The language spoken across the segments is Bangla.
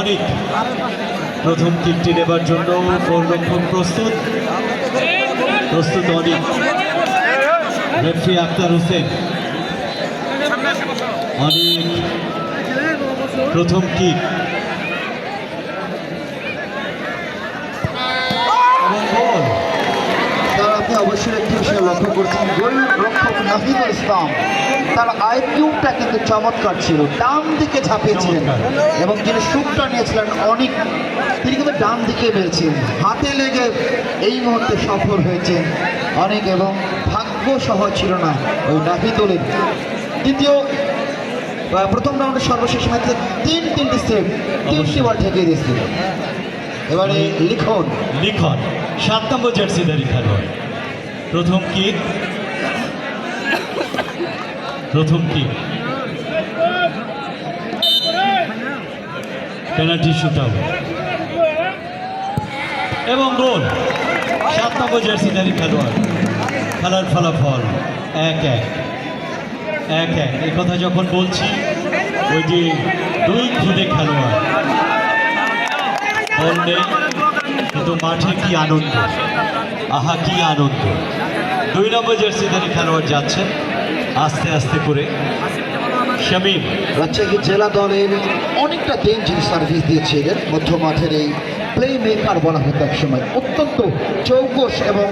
অনেক প্রথম কিকটি নেবার জন্য গোলরক্ষক প্রস্তুত অনেক। রেফারি আক্তার হোসেন। অনেক প্রথম কিক এবং গোল। স্যার, আপনি অবশ্যই একটি বিষয় লক্ষ্য করছেন, গোলরক্ষক নাহিদুল ইসলাম তার আইকিউটা কিন্তু চমৎকার ছিল, ডান দিকে ঝাঁপিয়েছিলেন এবং যিনি শুটটা নিয়েছিলেন অনেক, তিনি কিন্তু ডান দিকে মেরেছেন, হাতে লেগে এই মুহূর্তে সফল হয়েছেন অনেক, এবং ভাগ্য সহজ ছিল না ওই নাহিদুলের। প্রথম রাউন্ডের সর্বশেষ ম্যাচে তিনটি সেভ, 3টি বল ঠেকিয়ে দিয়েছিল। এবারে লিখন 7 নম্বর জার্সিধারী খেলোয়াড়। প্রথম কিক পেনাল্টি শুটআউট এবং গোল। 7 নম্বর জার্সিধারী খেলোয়াড়। খেলার ফলাফল 1-1। এই কথা যখন বলছি, ওই যে দুই খুদে খেলোয়াড়, বল নেই কিন্তু মাঠে কি আনন্দ, আহা কি আনন্দ। 2 নম্বর জার্সিধারী খেলোয়াড় যাচ্ছেন আস্তে আস্তে করে। শামীম রাজশাহী জেলা দলের অনেকটা ডেঞ্জারি সার্ভিস দিয়েছিলেন, মধ্য মাঠের এই প্লে মেকার বলা হতো এক সময়, অত্যন্ত চৌকস এবং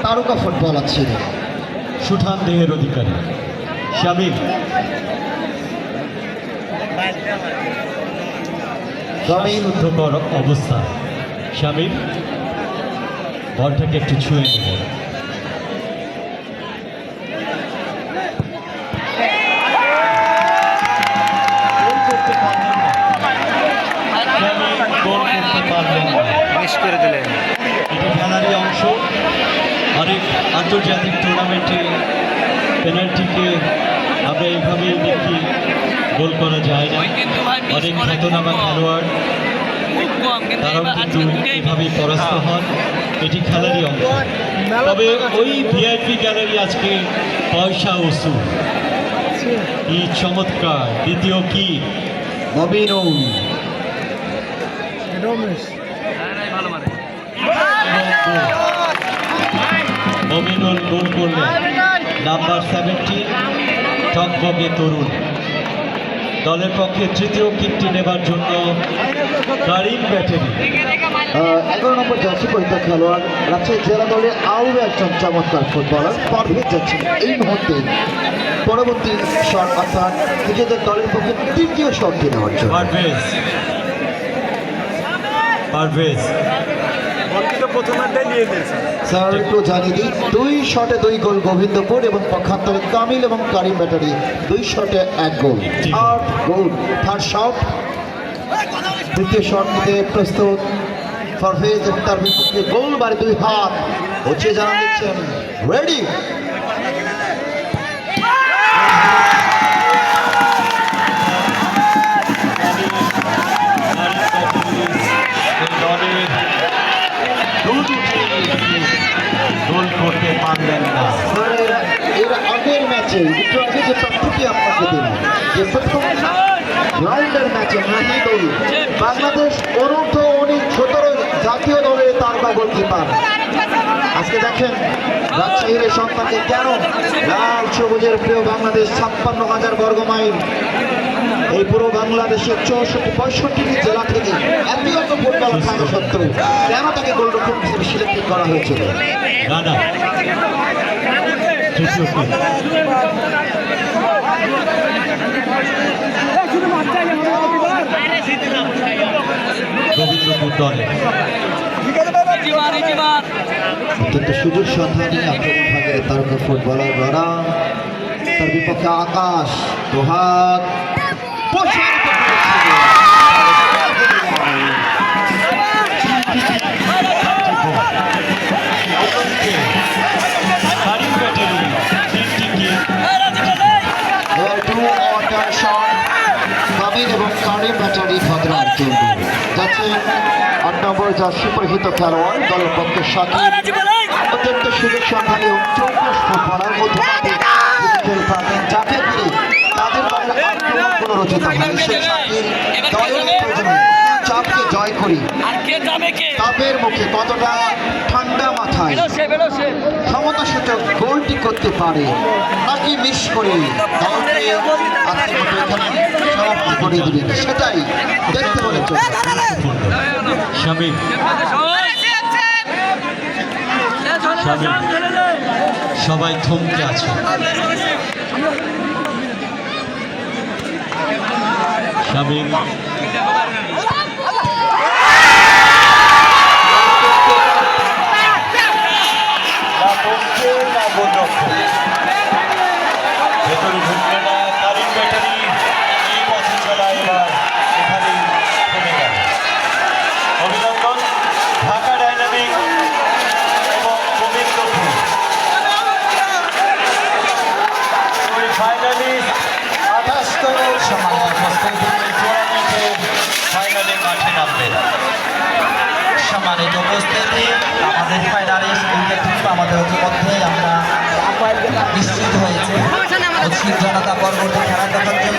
তারকা ফুটবলার ছিলেন। সুঠাম দেহের অধিকারী শামীম। শ্বাসরুদ্ধকর অবস্থা। শামীম বলটাকে একটু ছুঁয়ে নেব। এটা খেলারই অংশ। অনেক আন্তর্জাতিক টুর্নামেন্টে পেনাল্টিকে আমরা এইভাবেই দেখি, গোল করা যায় না। অনেক খ্যাতনামা খেলোয়াড় তারাও কিন্তু এইভাবেই পরাস্ত হন, এটি খেলারই অংশ। তবে ওই ভিআইপি গ্যালারি আজকে পয়সা ওসুল। কি চমৎকার দ্বিতীয় কি মমিনুল গোল করলেন। নাম্বার 17 টকবগে তরুণ। দলের পক্ষে তৃতীয় কিকটি নেবার জন্য কারিম ব্যাটারি। 11 নম্বর জার্সি পরিহিত খেলোয়াড়, রাজশাহী জেলা দলের আরও একজন চমৎকার ফুটবলার পারভেজ যাচ্ছেন এই মুহূর্তে পরবর্তী শট, অর্থাৎ নিজেদের দলের পক্ষে তৃতীয় শটটি নেওয়ার জন্য। পারভেজ স্যার, একটু জানিয়ে দিই, 2 শটে 2 গোল গোবিন্দপুর এবং পক্ষান্তরে কামিল এবং কারিম ব্যাটারি 2 শটে 1 গোল। থার্ড শট, দ্বিতীয় শট নিতে প্রস্তুত পারভেজ, তার বিপক্ষে গোল বাড়ি 2 হাত হচ্ছে, জানা দিচ্ছেন রেডি। গোল করতে পারলেন না। এর আগের ম্যাচে একটু আগে যে তথ্যটি আপনাকে দিলাম, যে প্রথম রাউন্ডের ম্যাচে নাহিদুল বাংলাদেশ অনূর্ধ্ব-17 জাতীয় দলের তারকা গোলকিপার। আজকে দেখেন রাজশাহীর সন্তানকে কেন লাল সবুজের প্রিয় বাংলাদেশ, 56,000 বর্গ মাইল, এই পুরো বাংলাদেশের 64-65 জেলা থেকে এত ফুটবল থাকা সত্ত্বেও কেন তাকে গোলরক্ষক হিসেবে সিলেক্ট করা হয়েছিল? অত্যন্ত সুযোগ সন্ধানী আক্রমণ ভাগের তারকা ফুটবলার গড়া, তার বিপক্ষে আকাশ দোহাত এবং কারিম ব্যাটারি ভদ্রার জন্য যাচ্ছে 8 নম্বর জার্সি পরিহিত খেলোয়াড়, দলের পক্ষে শাকিল, অত্যন্ত সুযোগ সন্ধানী এবং চৌকস ফুটবলার মধ্যে যাকে ঘিরে তাদের পুনরচিত হয়। সেই শাকিল দলের প্রয়োজনে করি তাপের মুখে কতটা ঠান্ডা মাথায় সমতাসূচক গোলটি করতে পারে নাকি মিস করে দলকে আজকের মতো এখানে সমাপ্তি করে দিবেন সেটাই দেখতে বলে চলবে। শামীম সবাই থমকে আছে। শামীম ভেতরে ঢুকলো না কারিম ব্যাটারি, এই পথে চলা এবার এখানেই থেমে গেল। অভিনন্দন ঢাকা ডাইনামিক এবং গোবিন্দপুর দুই ফাইনালিস্ট 28তম টুর্নামেন্টের ফাইনালে মাঠে নামবেন। সম্মানিত উপস্থিতি, আমাদের ফাইনালিস্ট আমাদের মধ্যে আমরা নিশ্চিত হয়েছে। উৎসুক জনতা পরবর্তী খেলা দেখার জন্য